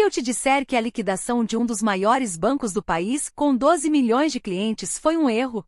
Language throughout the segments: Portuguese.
eu te disser que a liquidação de um dos maiores bancos do país, com 12 milhões de clientes, foi um erro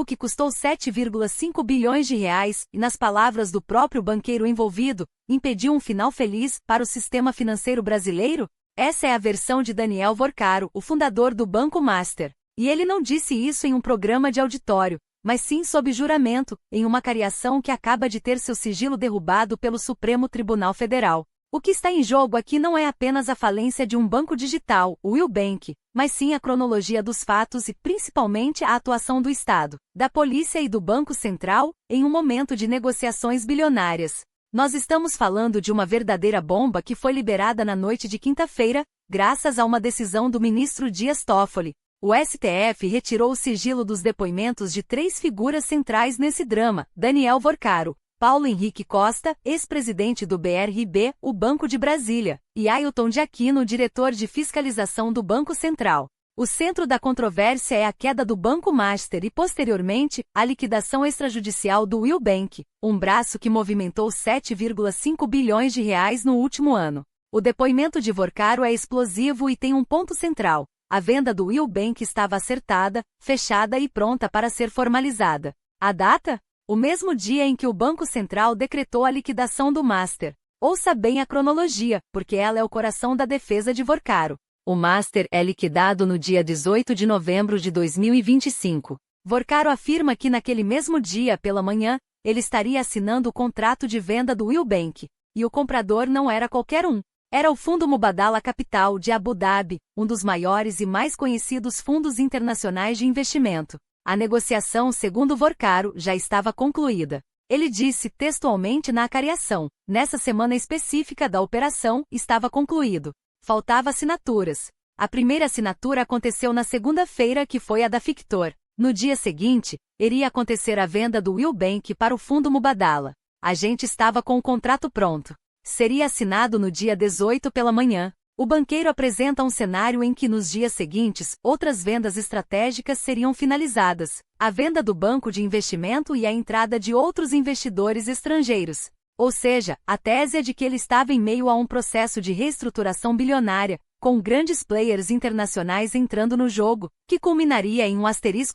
que custou 7,5 bilhões de reais e, nas palavras do próprio banqueiro envolvido, impediu um final feliz para o sistema financeiro brasileiro? Essa é a versão de Daniel Vorcaro, o fundador do Banco Master. E ele não disse isso em um programa de auditório, mas sim sob juramento, em uma cariação que acaba de ter seu sigilo derrubado pelo Supremo Tribunal Federal. O que está em jogo aqui não é apenas a falência de um banco digital, o Will Bank, mas sim a cronologia dos fatos e principalmente a atuação do Estado, da polícia e do Banco Central, em um momento de negociações bilionárias. Nós estamos falando de uma verdadeira bomba que foi liberada na noite de quinta-feira, graças a uma decisão do ministro Dias Toffoli. O STF retirou o sigilo dos depoimentos de 3 figuras centrais nesse drama: Daniel Vorcaro, Paulo Henrique Costa, ex-presidente do BRB, o Banco de Brasília, e Ailton de Aquino, diretor de fiscalização do Banco Central. O centro da controvérsia é a queda do Banco Master e, posteriormente, a liquidação extrajudicial do Will Bank, um braço que movimentou 7,5 bilhões de reais no último ano. O depoimento de Vorcaro é explosivo e tem um ponto central: a venda do Will Bank estava acertada, fechada e pronta para ser formalizada. A data? O mesmo dia em que o Banco Central decretou a liquidação do Master. Ouça bem a cronologia, porque ela é o coração da defesa de Vorcaro. O Master é liquidado no dia 18 de novembro de 2025. Vorcaro afirma que naquele mesmo dia, pela manhã, ele estaria assinando o contrato de venda do Will Bank. E o comprador não era qualquer um. Era o Fundo Mubadala Capital de Abu Dhabi, um dos maiores e mais conhecidos fundos internacionais de investimento. A negociação, segundo Vorcaro, já estava concluída. Ele disse textualmente na acariação: nessa semana específica da operação, estava concluído. Faltava assinaturas. A primeira assinatura aconteceu na segunda-feira, que foi a da Fictor. No dia seguinte, iria acontecer a venda do Will Bank para o Fundo Mubadala. A gente estava com o contrato pronto. Seria assinado no dia 18 pela manhã. O banqueiro apresenta um cenário em que nos dias seguintes, outras vendas estratégicas seriam finalizadas, a venda do banco de investimento e a entrada de outros investidores estrangeiros. Ou seja, a tese é de que ele estava em meio a um processo de reestruturação bilionária, com grandes players internacionais entrando no jogo, que culminaria em um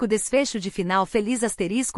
desfecho de final feliz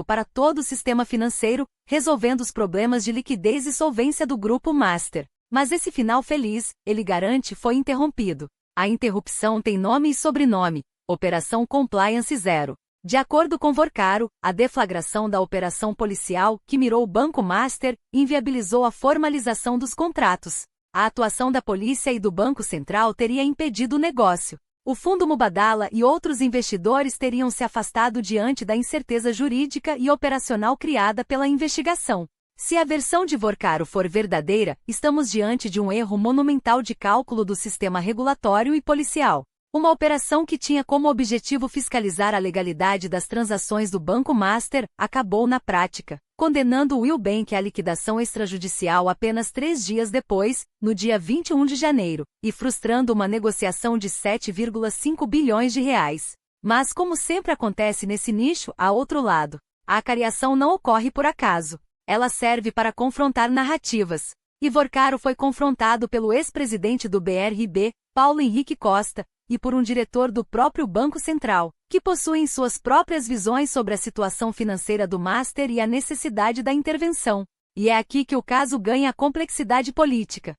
para todo o sistema financeiro, resolvendo os problemas de liquidez e solvência do Grupo Master. Mas esse final feliz, ele garante, foi interrompido. A interrupção tem nome e sobrenome: Operação Compliance Zero. De acordo com Vorcaro, a deflagração da operação policial, que mirou o Banco Master, inviabilizou a formalização dos contratos. A atuação da polícia e do Banco Central teria impedido o negócio. O Fundo Mubadala e outros investidores teriam se afastado diante da incerteza jurídica e operacional criada pela investigação. Se a versão de Vorcaro for verdadeira, estamos diante de um erro monumental de cálculo do sistema regulatório e policial. Uma operação que tinha como objetivo fiscalizar a legalidade das transações do Banco Master, acabou na prática, condenando o Will Bank à liquidação extrajudicial apenas 3 dias depois, no dia 21 de janeiro, e frustrando uma negociação de 7,5 bilhões de reais. Mas, como sempre acontece nesse nicho, há outro lado. A acariação não ocorre por acaso. Ela serve para confrontar narrativas. E Vorcaro foi confrontado pelo ex-presidente do BRB, Paulo Henrique Costa, e por um diretor do próprio Banco Central, que possuem suas próprias visões sobre a situação financeira do Master e a necessidade da intervenção. E é aqui que o caso ganha complexidade política.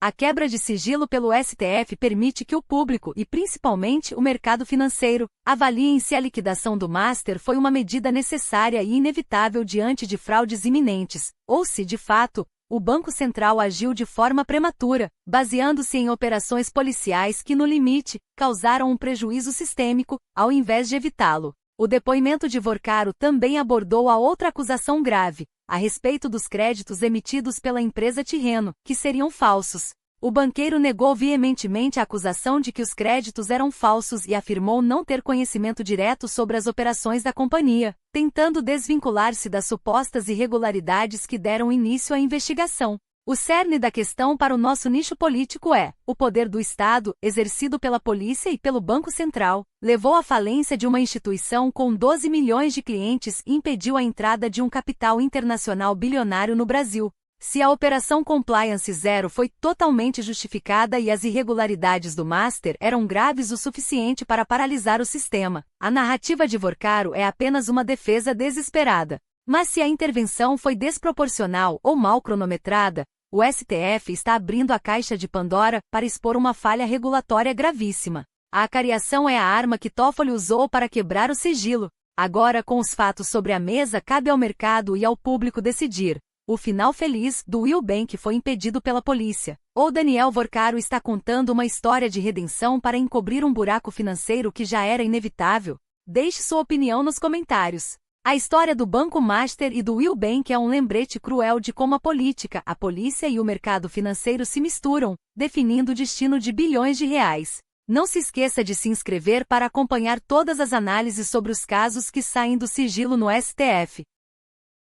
A quebra de sigilo pelo STF permite que o público e principalmente o mercado financeiro avaliem se a liquidação do Master foi uma medida necessária e inevitável diante de fraudes iminentes, ou se, de fato, o Banco Central agiu de forma prematura, baseando-se em operações policiais que, no limite, causaram um prejuízo sistêmico, ao invés de evitá-lo. O depoimento de Vorcaro também abordou a outra acusação grave, a respeito dos créditos emitidos pela empresa Tirreno, que seriam falsos. O banqueiro negou veementemente a acusação de que os créditos eram falsos e afirmou não ter conhecimento direto sobre as operações da companhia, tentando desvincular-se das supostas irregularidades que deram início à investigação. O cerne da questão para o nosso nicho político é: o poder do Estado, exercido pela polícia e pelo Banco Central, levou à falência de uma instituição com 12 milhões de clientes e impediu a entrada de um capital internacional bilionário no Brasil. Se a Operação Compliance Zero foi totalmente justificada e as irregularidades do Master eram graves o suficiente para paralisar o sistema, a narrativa de Vorkaro é apenas uma defesa desesperada. Mas se a intervenção foi desproporcional ou mal cronometrada, o STF está abrindo a caixa de Pandora para expor uma falha regulatória gravíssima. A acariação é a arma que Toffoli usou para quebrar o sigilo. Agora, com os fatos sobre a mesa, cabe ao mercado e ao público decidir. O final feliz do Will Bank foi impedido pela polícia. Ou Daniel Vorkaro está contando uma história de redenção para encobrir um buraco financeiro que já era inevitável? Deixe sua opinião nos comentários. A história do Banco Master e do Will Bank é um lembrete cruel de como a política, a polícia e o mercado financeiro se misturam, definindo o destino de bilhões de reais. Não se esqueça de se inscrever para acompanhar todas as análises sobre os casos que saem do sigilo no STF.